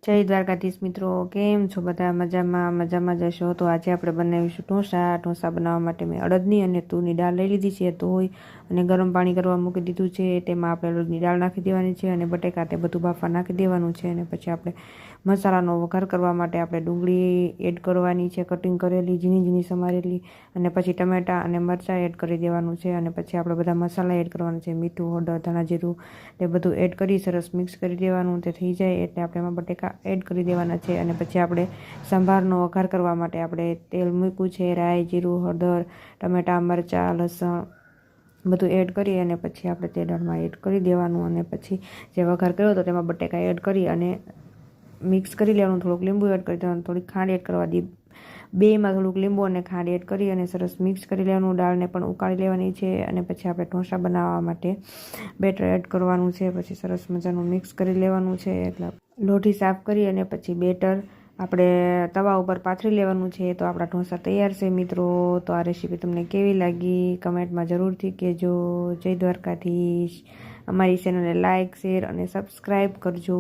જય દ્વારકાધીશ મિત્રો, કેમ છો બધા? મજામાં જશો તો આજે આપણે બનાવીશું ઢોસા બનાવવા માટે મેં અડદની અને તુરની દાળ લઈ લીધી છે, ધોઈ અને ગરમ પાણી કરવા મૂકી દીધું છે. તેમાં આપણે અડદની દાળ નાખી દેવાની છે અને બટેકા તે બધું બાફા નાખી દેવાનું છે. અને પછી આપણે મસાલાનો વઘાર કરવા માટે આપણે ડુંગળી એડ કરવાની છે, કટિંગ કરેલી ઝીણી સમારેલી, અને પછી ટમેટાં અને મરચાં એડ કરી દેવાનું છે. અને પછી આપણે બધા મસાલા એડ કરવાના છે, મીઠું, હળદર, ધાણા જીરું તે બધું એડ કરી સરસ મિક્સ કરી દેવાનું. તે થઈ જાય એટલે આપણે એમાં બટેકા એડ કરી દેવાના છે. અને પછી આપણે સંભારનો વઘાર કરવા માટે આપણે તેલ મૂક્યું છે, રાઈ, જીરું, હળદર, ટમેટાં, મરચાં, લસણ બધું એડ કરી અને પછી આપણે તે દાળમાં એડ કરી દેવાનું. અને પછી જે વઘાર કર્યો હતો તેમાં બટેકા એડ કરી અને મિક્સ કરી લેવાનું. થોડુંક લીંબુ એડ કરી દેવાનું, થોડીક ખાંડ એડ કરવા દી, બેમાં થોડુંક લીંબુ અને ખાંડ એડ કરી અને સરસ મિક્સ કરી લેવાનું. દાળને પણ ઉકાળી લેવાની છે. અને પછી આપણે ઢોસા બનાવવા માટે બેટર એડ કરવાનું છે. પછી સરસ મજાનું મિક્સ કરી લેવાનું છે. એટલે લોઢી સાફ કરી અને પછી બેટર આપણે તવા ઉપર પાથરી લેવાનું છે. તો આપણા ઢોસા તૈયાર છે મિત્રો. તો આ રેસીપી તમને કેવી લાગી કમેન્ટમાં જરૂરથી કહેજો. જય દ્વારકાધીશ. અમારી ચેનલને લાઇક, શેર અને સબસ્ક્રાઈબ કરજો.